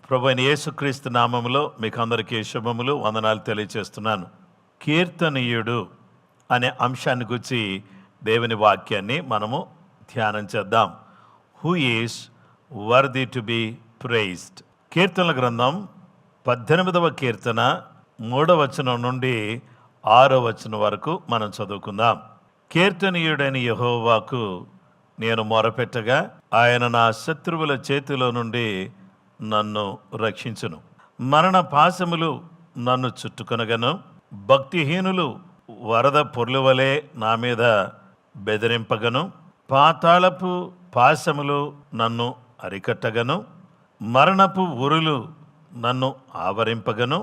ప్రభువైన యేసుక్రీస్తు నామములో మీకు అందరికీ శుభములు, వందనాలు తెలియజేస్తున్నాను. కీర్తనీయుడు అనే అంశాన్ని గురించి దేవుని వాక్యాన్ని మనము ధ్యానం చేద్దాం. Who is worthy to be praised. కీర్తనల గ్రంథం 18వ కీర్తన 3వ వచనం నుండి 6వ వచనం వరకు మనం చదువుకుందాం. కీర్తనీయుడైన యెహోవాకు నేను మొరపెట్టగా ఆయన నా శత్రువుల చేతిలో నుండి నన్ను రక్షించును. మరణ పాశములు నన్ను చుట్టుకొనగను, భక్తిహీనులు వరద పొర్లు వలె నా మీద బెదిరింపగను, పాతాళపు పాశములు నన్ను అరికట్టగను, మరణపు ఉరులు నన్ను ఆవరింపగను.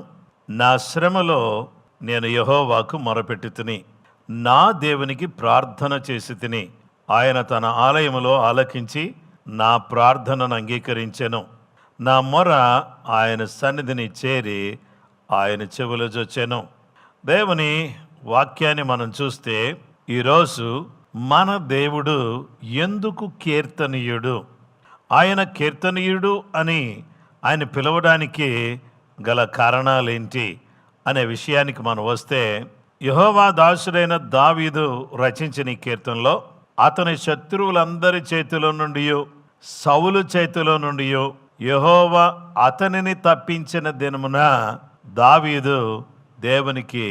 నా శ్రమలో నేను యెహోవాకు మొరపెట్టి తిని, నా దేవునికి ప్రార్థన చేసి తిని, ఆయన తన ఆలయములో ఆలకించి నా ప్రార్థనను అంగీకరించెను. నా మొర ఆయన సన్నిధిని చేరి ఆయన చెవులు జొచ్చెను. దేవుని వాక్యాన్ని మనం చూస్తే ఈరోజు మన దేవుడు ఎందుకు కీర్తనీయుడు, ఆయన కీర్తనీయుడు అని ఆయన పిలవడానికి గల కారణాలేంటి అనే విషయానికి మనం వస్తే, యెహోవా దాసుడైన దావీదు రచించిన ఈ కీర్తనలో అతని శత్రువులందరి చేతిలో నుండి, సౌలు చేతిలో నుండి యెహోవా అతనిని తప్పించిన దినమున దావీదు దేవునికి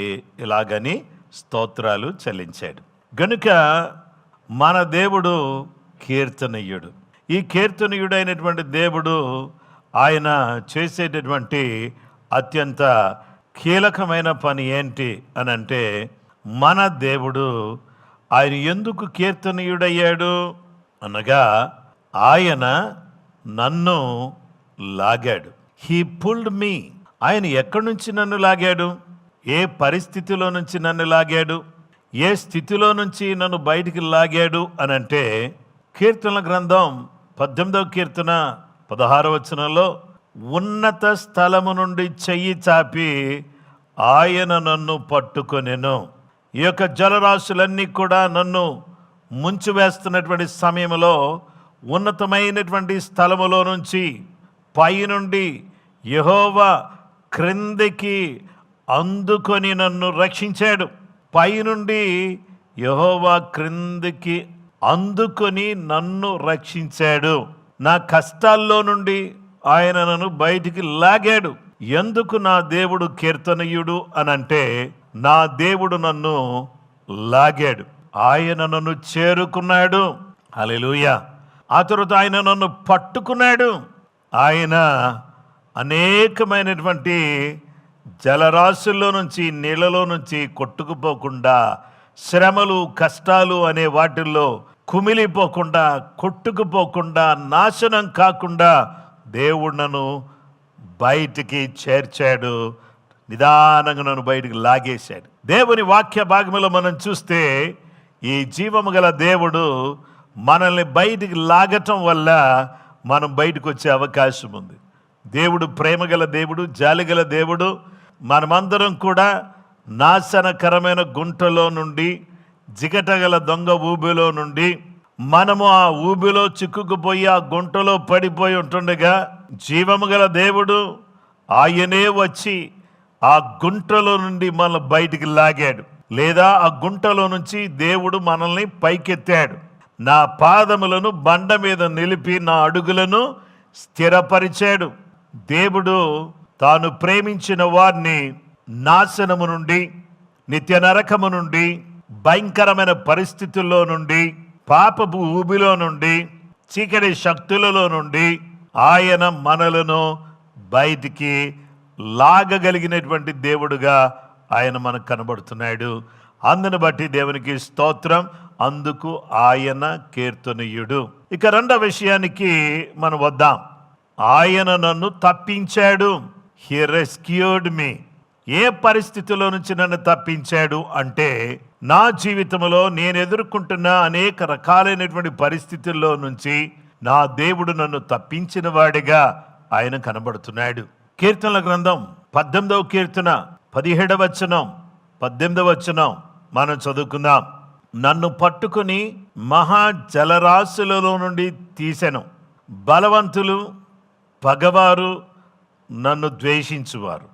ఇలాగని స్తోత్రాలు చెల్లించాడు. గనుక మన దేవుడు కీర్తనీయుడు. ఈ కీర్తనీయుడైనటువంటి దేవుడు ఆయన చేసేటటువంటి అత్యంత కీలకమైన పని ఏంటి అని అంటే, మన దేవుడు ఆయన ఎందుకు కీర్తనీయుడయ్యాడు అనగా, ఆయన నన్ను లాగాడు. హీ పుల్డ్ మీ. ఆయన ఎక్కడి నుంచి నన్ను లాగాడు, ఏ పరిస్థితిలో నుంచి నన్ను లాగాడు, ఏ స్థితిలో నుంచి నన్ను బయటికి లాగాడు అని అంటే, కీర్తనల గ్రంథం 18వ కీర్తన 16వ వచనంలో, ఉన్నత స్థలము నుండి చెయ్యి చాపి ఆయన నన్ను పట్టుకొనెను. ఈ యొక్క జలరాశులన్నీ కూడా నన్ను ముంచివేస్తున్నటువంటి సమయంలో ఉన్నతమైనటువంటి స్థలములో నుంచి పైనుండి యెహోవా క్రిందికి అందుకొని నన్ను రక్షించాడు. పైనుండి యెహోవా క్రిందికి అందుకొని నన్ను రక్షించాడు. నా కష్టాల్లో నుండి ఆయన నన్ను బయటికి లాగాడు. ఎందుకు నా దేవుడు కీర్తనీయుడు అనంటే, నా దేవుడు నన్ను లాగాడు, ఆయన నన్ను చేరుకున్నాడు. హల్లెలూయా. ఆ తర్వాత ఆయన నన్ను పట్టుకున్నాడు. ఆయన అనేకమైనటువంటి జలరాశుల్లో నుంచి, నీళ్ళలో నుంచి కొట్టుకుపోకుండా, శ్రమలు కష్టాలు అనే వాటిల్లో కుమిలిపోకుండా, కొట్టుకుపోకుండా, నాశనం కాకుండా దేవుడు నన్ను బయటికి చేర్చాడు. నిదానంగా నన్ను బయటికి లాగేశాడు. దేవుని వాక్య భాగంలో మనం చూస్తే, ఈ జీవము గల దేవుడు మనల్ని బయటికి లాగటం వల్ల మనం బయటకు వచ్చే అవకాశం ఉంది. దేవుడు ప్రేమగల దేవుడు, జాలిగల దేవుడు. మనమందరం కూడా నాశనకరమైన గుంటలో నుండి, జిగటగల దొంగ ఊబిలో నుండి, మనము ఆ ఊబిలో చిక్కుకుపోయి ఆ గుంటలో పడిపోయి ఉంటుండగా, జీవము గల దేవుడు ఆయనే వచ్చి ఆ గుంటలో నుండి మనల్ని బయటికి లాగాడు. లేదా ఆ గుంటలో నుంచి దేవుడు మనల్ని పైకెత్తాడు. నా పాదములను బండ మీద నిలిపి నా అడుగులను స్థిరపరిచాడు. దేవుడు తాను ప్రేమించిన వారిని నాశనము నుండి, నిత్య నరకము నుండి, భయంకరమైన పరిస్థితుల్లో నుండి, పాపపు ఊబిలో నుండి, చీకటి శక్తులలో నుండి ఆయన మనలను బయటికి లాగగలిగినటువంటి దేవుడుగా ఆయన మనకు కనబడుతున్నాడు. అందును బట్టి దేవునికి స్తోత్రం. అందుకు ఆయన కీర్తనీయుడు. ఇక రెండవ విషయానికి మనం వద్దాం. ఆయన నన్ను తప్పించాడు. హీ రెస్క్యూడ్ మీ. ఏ పరిస్థితిలో నుంచి నన్ను తప్పించాడు అంటే, నా జీవితంలో నేను ఎదుర్కొంటున్న అనేక రకాలైనటువంటి పరిస్థితుల్లో నుంచి నా దేవుడు నన్ను తప్పించిన వాడిగా ఆయన కనబడుతున్నాడు. కీర్తనల గ్రంథం 18వ కీర్తన 17వ వచనం 18వ వచనం మనం చదువుకుందాం. నన్ను పట్టుకుని మహా జలరాశులలో నుండి తీసెను. బలవంతులు, పగవారు నన్ను ద్వేషించువారు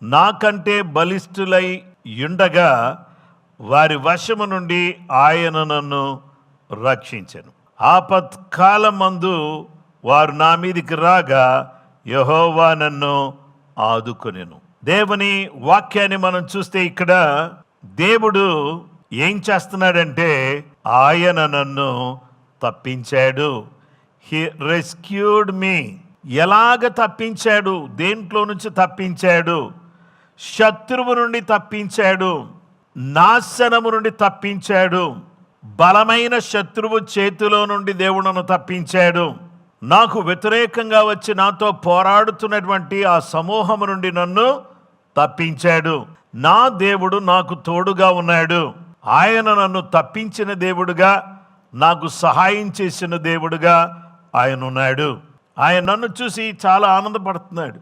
నాకంటే బలిష్ఠులై యుండగా వారి వశము నుండి ఆయన నన్ను రక్షించెను. ఆపత్కాలమందు వారు నా మీదికి రాగా యెహోవా నన్ను ఆదుకొనెను. దేవుని వాక్యాన్ని మనం చూస్తే ఇక్కడ దేవుడు ఏం చేస్తున్నాడంటే ఆయన నన్ను తప్పించాడు. హి రెస్క్యూడ్ మీ. ఎలాగ తప్పించాడు? దేంట్లో నుంచి తప్పించాడు? శత్రువు నుండి తప్పించాడు, నాశనము నుండి తప్పించాడు, బలమైన శత్రువు చేతిలో నుండి దేవుడు నన్ను తప్పించాడు. నాకు వ్యతిరేకంగా వచ్చి నాతో పోరాడుతున్నటువంటి ఆ సమూహము నుండి నన్ను తప్పించాడు. నా దేవుడు నాకు తోడుగా ఉన్నాడు. ఆయన నన్ను తప్పించిన దేవుడుగా, నాకు సహాయం చేసిన దేవుడుగా ఆయన ఉన్నాడు. ఆయన నన్ను చూసి చాలా ఆనందపడుతున్నాడు.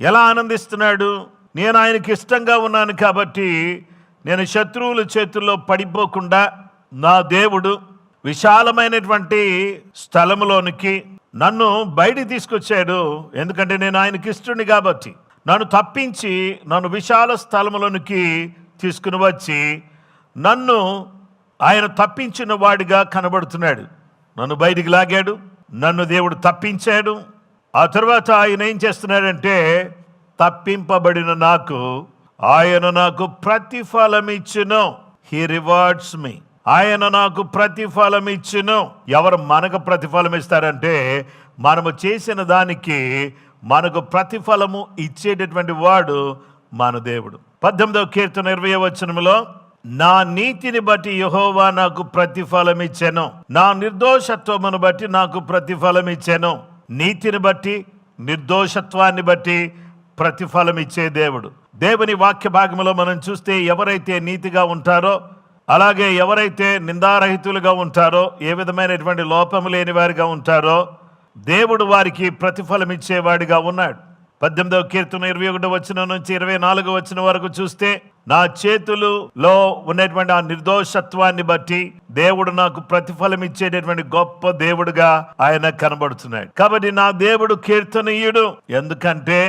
ఎలా ఆనందిస్తున్నాడు? నేను ఆయనకి ఇష్టంగా ఉన్నాను కాబట్టి నేను శత్రువుల చేతుల్లో పడిపోకుండా నా దేవుడు విశాలమైనటువంటి స్థలములోనికి నన్ను బయటికి తీసుకొచ్చాడు. ఎందుకంటే నేను ఆయనకి ఇష్టుని కాబట్టి నన్ను తప్పించి నన్ను విశాల స్థలములోనికి తీసుకుని వచ్చి నన్ను ఆయన తప్పించిన వాడిగా కనబడుతున్నాడు. నన్ను బయటికి లాగాడు, నన్ను దేవుడు తప్పించాడు. ఆ తర్వాత ఆయన ఏం చేస్తున్నాడంటే తప్పింపబడిన నాకు ఆయన నాకు ప్రతిఫలం ఇచ్చును. హీ రివార్డ్స్ మీ. ఆయన నాకు ప్రతిఫలం ఇచ్చును. ఎవరు మనకు ప్రతిఫలం ఇస్తారంటే మనము చేసిన దానికి మనకు ప్రతిఫలము ఇచ్చేటటువంటి వాడు మన దేవుడు. 18వ కీర్తన 20వ వచనములో నా నీతిని బట్టి యెహోవా నాకు ప్రతిఫలం ఇచ్చెను, నా నిర్దోషత్వమును బట్టి నాకు ప్రతిఫలం ఇచ్చెను. నీతిని బట్టి, నిర్దోషత్వాన్ని బట్టి ప్రతిఫలం ఇచ్చే దేవుడు. దేవుని వాక్య భాగంలో మనం చూస్తే ఎవరైతే నీతిగా ఉంటారో, అలాగే ఎవరైతే నిందారహితులుగా ఉంటారో, ఏ విధమైనటువంటి లోపము లేని వారిగా ఉంటారో దేవుడు వారికి ప్రతిఫలం ఇచ్చేవాడిగా ఉన్నాడు. 18వ కీర్తన 21వ వచనం నుంచి 24వ వచనం వరకు చూస్తే నా చేతులలో ఉన్నటువంటి ఆ నిర్దోషత్వాన్ని బట్టి దేవుడు నాకు ప్రతిఫలం ఇచ్చేటటువంటి గొప్ప దేవుడుగా ఆయన కనబడుతున్నాడు. కాబట్టి నా దేవుడు కీర్తనీయుడు. ఎందుకంటే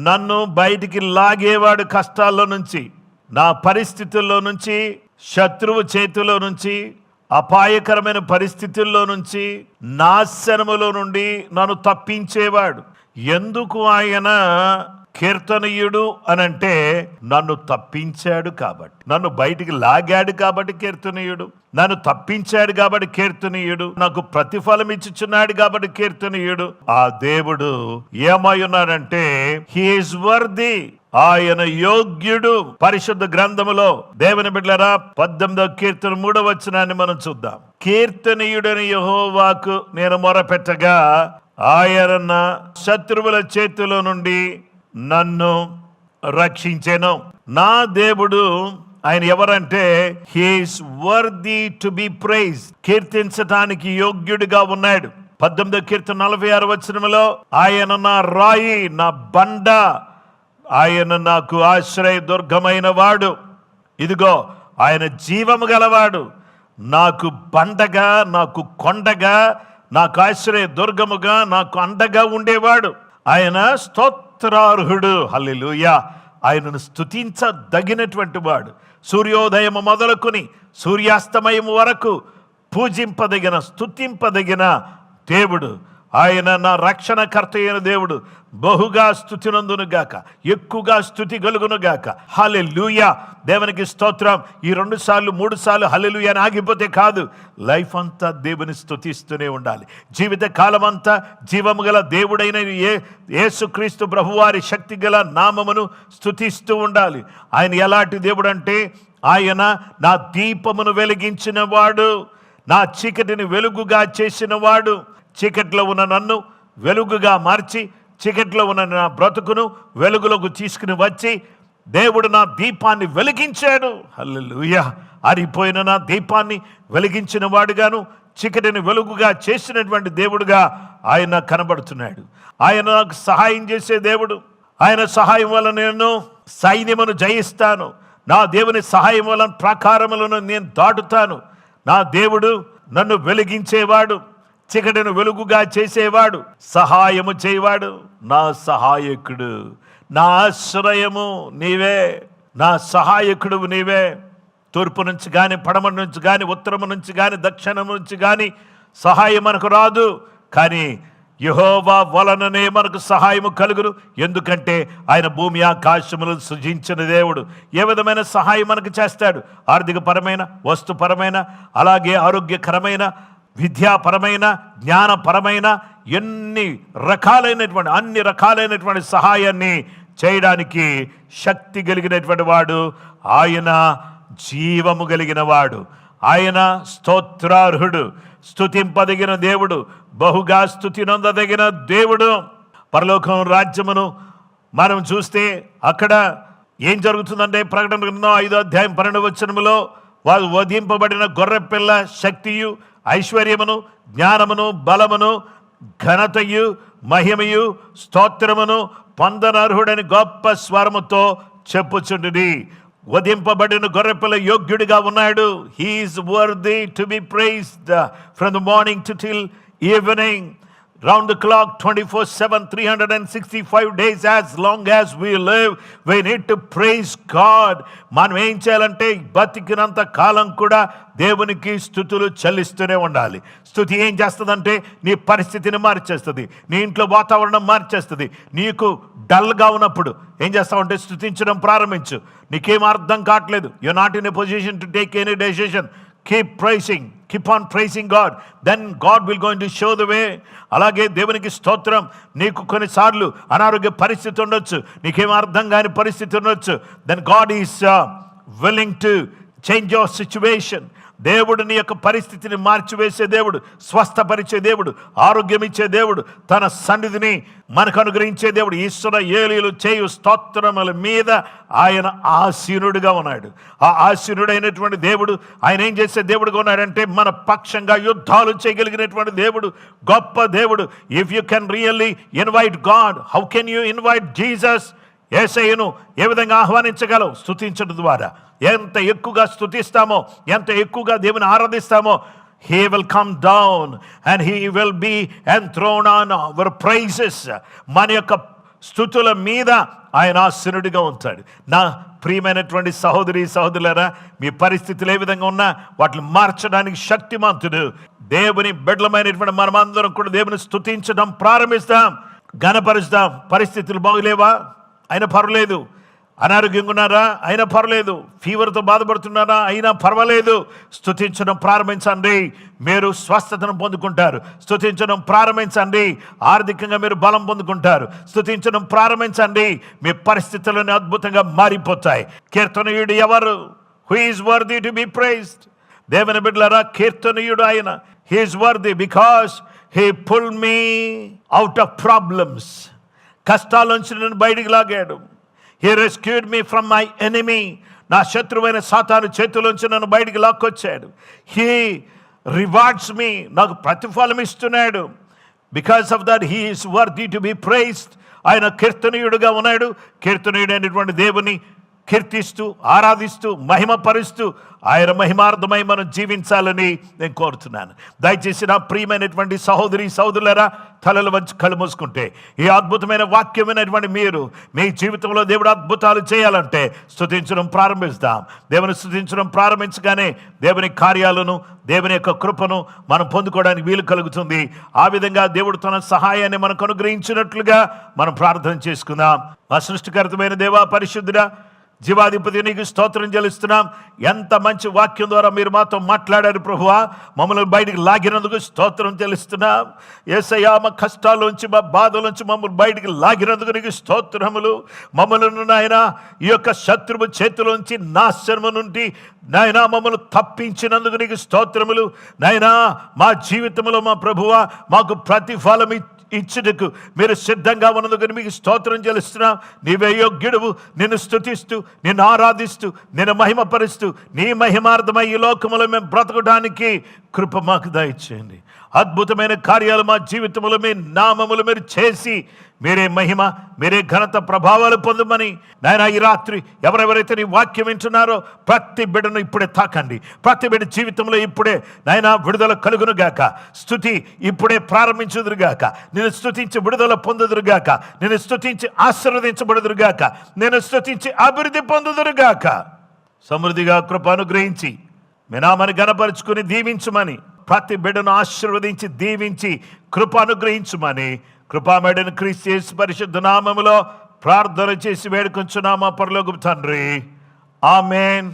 నన్ను బయటికి లాగేవాడు కష్టాల్లో నుంచి, నా పరిస్థితుల్లో నుంచి, శత్రువు చేతిలో నుంచి, అపాయకరమైన పరిస్థితుల్లో నుంచి, నాశనములో నుండి నన్ను తప్పించేవాడు. ఎందుకు ఆయన కీర్తనీయుడు అనంటే నన్ను తప్పించాడు కాబట్టి, నన్ను బయటికి లాగాడు కాబట్టి కీర్తనీయుడు, నన్ను తప్పించాడు కాబట్టి కీర్తనీయుడు, నాకు ప్రతిఫలం ఇచ్చుచున్నాడు కాబట్టి కీర్తనీయుడు. ఆ దేవుడు ఏమై ఉన్నాడంటే హీ ఈజ్ వర్ది. ఆయన యోగ్యుడు. పరిశుద్ధ గ్రంథములో దేవుని బిడ్డలారా 18వ కీర్తన 3వ వచనాన్ని మనం చూద్దాం. కీర్తనీయుడని యెహోవాకు నేను మొరపెట్టగా ఆయన నా శత్రువుల చేతిలో నుండి నన్ను రక్షించెను. నా దేవుడు ఆయన ఎవరంటే he is worthy to be praise. కీర్తించటానికి యోగ్యుడిగా ఉన్నాడు. 18వ కీర్తన 46వ వచనములో ఆయన నా రాయి, నా బండ, ఆయన నాకు ఆశ్రయ దుర్గమైన వాడు. ఇదిగో ఆయన జీవము గలవాడు, నాకు బండగా, నాకు కొండగా, నాకు ఆశ్రయ దుర్గముగా, నాకు అండగా ఉండేవాడు. ఆయన స్తోత్రార్హుడు. హల్లెలూయా. ఆయనను స్తుతించదగినటువంటి వాడు. సూర్యోదయము మొదలుకొని సూర్యాస్తమయము వరకు పూజింపదగిన, స్తుతింపదగిన దేవుడు. ఆయన నా రక్షణకర్త అయిన దేవుడు. బహుగా స్తుతినందును గాక, ఎక్కువగా స్తుతి కలుగును గాక. హల్లెలూయా. దేవునికి స్తోత్రం. ఈ 2 సార్లు 3 సార్లు హల్లెలూయా అని ఆగిపోతే కాదు, లైఫ్ అంతా దేవుని స్తుతిస్తూనే ఉండాలి. జీవిత కాలం అంతా జీవము గల దేవుడైన యేసుక్రీస్తు ప్రభువారి శక్తి గల నామమును స్తుతిస్తూ ఉండాలి. ఆయన ఎలాంటి దేవుడు అంటే ఆయన నా దీపమును వెలిగించిన వాడు, నా చీకటిని వెలుగుగా చేసిన వాడు. చీకట్లో ఉన్న నన్ను వెలుగుగా మార్చి, చీకట్లో ఉన్న నా బ్రతుకును వెలుగులోకి తీసుకుని వచ్చి దేవుడు నా దీపాన్ని వెలిగించాడు. హల్లెలూయా. ఆరిపోయిన నా దీపాన్ని వెలిగించిన వాడుగాను, చీకటిని వెలుగుగా చేసినటువంటి దేవుడుగా ఆయన కనబడుతున్నాడు. ఆయన నాకు సహాయం చేసే దేవుడు. ఆయన సహాయం వల్ల నేను సైన్యమును జయిస్తాను. నా దేవుని సహాయం వల్ల ప్రాకారములను నేను దాటుతాను. నా దేవుడు నన్ను వెలిగించేవాడు. చీకటిని వెలుగుగా చేసేవాడు, సహాయము చేయవాడు, నా సహాయకుడు, నా ఆశ్రయము నీవే, నా సహాయకుడు నీవే. తూర్పు నుంచి కానీ, పడమర నుంచి కానీ, ఉత్తరము నుంచి కానీ, దక్షిణం నుంచి కానీ సహాయం మనకు రాదు. కానీ యెహోవా వలననే మనకు సహాయము కలుగును. ఎందుకంటే ఆయన భూమి ఆకాశములు సృజించిన దేవుడు. ఏ విధమైన సహాయం మనకు చేస్తాడు? ఆర్థికపరమైన, వస్తుపరమైన, అలాగే ఆరోగ్యకరమైన, విద్యాపరమైన, జ్ఞానపరమైన అన్ని రకాలైనటువంటి సహాయాన్ని చేయడానికి శక్తి కలిగినటువంటి వాడు ఆయన. జీవము కలిగిన వాడు ఆయన, స్తోత్రార్హుడు, స్తుతింపదగిన దేవుడు, బహుగా స్తుతి నొందదగిన దేవుడు. పరలోకం రాజ్యమును మనం చూస్తే అక్కడ ఏం జరుగుతుందంటే, ప్రకటన గ్రంథం 5వ అధ్యాయం 12వ వచనములో వారు వధింపబడిన గొర్రెపిల్ల శక్తియు, ఐశ్వర్యమును, జ్ఞానమును, బలమును, ఘనతయు, మహిమయు, స్తోత్రమును పొందనర్హుడని గొప్ప స్వరముతో చెప్పుచుండుడి. వధింపబడిన గొర్రెపిల్ల యోగ్యుడిగా ఉన్నాడు. He is worthy to be praised from the morning to till evening, round the clock, 24/7, 365 days. As long as we live, we need to praise God. మనం ఏం చేయాలంటే బతికినంత కాలం కూడా దేవునికి స్తుతులు చెల్లిస్తూనే ఉండాలి. స్తుతి ఏం చేస్తుందంటే నీ పరిస్థితిని మార్చేస్తుంది, నీ ఇంట్లో వాతావరణం మార్చేస్తుంది. నీకు డల్గా ఉన్నప్పుడు ఏం చేస్తావంటే స్తుతించడం ప్రారంభించు. నీకేం అర్థం కావట్లేదు, you're not in a position to take any decision, keep praising, keep on praising God, then God will going to show the way. అలాగే దేవునికి స్తోత్రం. నీకు కొన్నిసార్లు అనారోగ్య పరిస్థితి ఉండొచ్చు, నీకేం అర్థం కాని పరిస్థితి ఉండొచ్చు. then God is willing to change your situation. దేవుడు నీ యొక్క పరిస్థితిని మార్చివేసే దేవుడు, స్వస్థపరిచే దేవుడు, ఆరోగ్యం ఇచ్చే దేవుడు, తన సన్నిధిని మనకు అనుగ్రహించే దేవుడు. ఇశ్రాయేలీయులు చేయు స్తోత్రముల మీద ఆయన ఆసీనుడిగా ఉన్నాడు. ఆ ఆసీనుడైనటువంటి దేవుడు ఆయన ఏం చేసే దేవుడుగా ఉన్నాడంటే మన పక్షంగా యుద్ధాలు చేయగలిగినటువంటి దేవుడు, గొప్ప దేవుడు. If you can really invite God, how can you invite Jesus? యేసయ్యను ఏ విధంగా ఆహ్వానించగలవు? స్తుతించడం ద్వారా. ఎంత ఎక్కువగా స్తుతిస్తామో, ఎంత ఎక్కువగా దేవుని ఆరాధిస్తామో, he will come down and he will be enthroned on our praises. మన యొక్క స్తుతుల మీద ఆయన ఆసీనుడిగా ఉంటాడు. నా ప్రియమైనటువంటి సహోదరి సహోదరులారా, మీ పరిస్థితులు ఏ విధంగా ఉన్నా వాటిని మార్చడానికి శక్తిమంతుడు. దేవుని బిడ్డలమైనటువంటి మనమందరం కూడా దేవుని స్తుతించడం ప్రారంభిస్తాం, ఘనపరుస్తాం. పరిస్థితులు బాగులేవా? అయినా పర్వాలేదు. అనారోగ్యంగా ఉన్నారా? అయినా పర్వాలేదు. ఫీవర్తో బాధపడుతున్నారా? అయినా పర్వాలేదు. స్తుతించడం ప్రారంభించండి, మీరు స్వస్థతను పొందుకుంటారు. స్తుతించడం ప్రారంభించండి, ఆర్థికంగా మీరు బలం పొందుకుంటారు. స్తుతించడం ప్రారంభించండి, మీ పరిస్థితులను అద్భుతంగా మారిపోతాయి. కీర్తనీయుడు ఎవరు? Who is worthy to be praised? దేవుని బిడ్డలారా, కీర్తనీయుడు ఆయన. He is worthy because he pull me out of problems. కష్టాల నుంచి నన్ను బయటికి లాగాడు. He rescued me from my enemy. నా శత్రువైన సాతాను చేతిలోంచి నన్ను బయటికి లాక్కొచ్చాడు. He rewards me, నాకు ప్రతిఫలం ఇస్తున్నాడు. Because of that he is worthy to be praised. ఆయన కీర్తనీయుడుగా ఉన్నాడు. కీర్తనీయుడైనటువంటి దేవుని కీర్తిస్తూ, ఆరాధిస్తూ, మహిమపరుస్తూ ఆయన మహిమార్థమై మనం జీవించాలని నేను కోరుతున్నాను. దయచేసి నా ప్రియమైనటువంటి సహోదరి సహోదరులారా, తలలు వంచి కళ్ళు మూసుకుంటే ఈ అద్భుతమైన వాక్యమైనటువంటి మీరు మీ జీవితంలో దేవుడు అద్భుతాలు చేయాలంటే స్తుతించడం ప్రారంభిస్తాం. దేవుని స్తుతించడం ప్రారంభించగానే దేవుని కార్యాలను, దేవుని యొక్క కృపను మనం పొందుకోవడానికి వీలు కలుగుతుంది. ఆ విధంగా దేవుడు తన సహాయాన్ని మనకు అనుగ్రహించినట్లుగా మనం ప్రార్థన చేసుకుందాం. ఆ సృష్టికర్తమైన దేవా, పరిశుద్ధుడా, జీవాధిపతి, నీకు స్తోత్రం చెల్లిస్తున్నాం. ఎంత మంచి వాక్యం ద్వారా మీరు మాతో మాట్లాడారు ప్రభువా. మమ్మల్ని బయటికి లాగినందుకు స్తోత్రం చెల్లిస్తున్నాం. యేసయ్యా, మా కష్టాల్లోంచి, మా బాధలోంచి మమ్మల్ని బయటికి లాగినందుకు నీకు స్తోత్రములు. మమ్మల్ని నాయన ఈ యొక్క శత్రువు చేతిలోంచి, నాశనము నుండి నాయన మమ్మల్ని తప్పించినందుకు నీకు స్తోత్రములు. నాయనా, మా జీవితంలో మా ప్రభువా మాకు ప్రతిఫలం ఇచ్చుటకు మీరు సిద్ధంగా ఉన్నందుకు మీకు స్తోత్రం చెల్లిస్తున్నాం. నీవే యోగ్యుడువు. నిన్ను స్తుతిస్తూ, నిన్ను ఆరాధిస్తూ, నిన్ను మహిమపరుస్తూ, నీ మహిమార్థమై ఈ లోకములో మేము బ్రతకడానికి కృప మాకు దయచేయండి. అద్భుతమైన కార్యాలు మా జీవితంలో మీ నామములు మీరు చేసి మీరే మహిమ, మీరే ఘనత, ప్రభావాలు పొందమని నాయన ఈ రాత్రి ఎవరెవరైతే నీ వాక్యం వింటున్నారో ప్రతి బిడ్డను ఇప్పుడే తాకండి. ప్రతి బిడ్డ జీవితంలో ఇప్పుడే నాయన విడుదల కలుగునుగాక. స్తుతి ఇప్పుడే ప్రారంభించుదురుగాక. నేను స్తుతించి విడుదల పొందుదురుగాక. నేను స్తుతించి ఆశీర్వదించబడుదురుగాక. నేను స్తుతించి అభివృద్ధి పొందుదురుగాక. సమృద్ధిగా కృప అనుగ్రహించి మీ నామాన్ని ఘనపరుచుకుని దీవించమని, ప్రతి బిడ్డను ఆశీర్వదించి దీవించి కృప అనుగ్రహించమని కృపామేడని క్రీస్తు యేసు పరిశుద్ధ నామములో ప్రార్థన చేసి వేడుకొంచున్నామా పరలోకపు తండ్రి. ఆమేన్.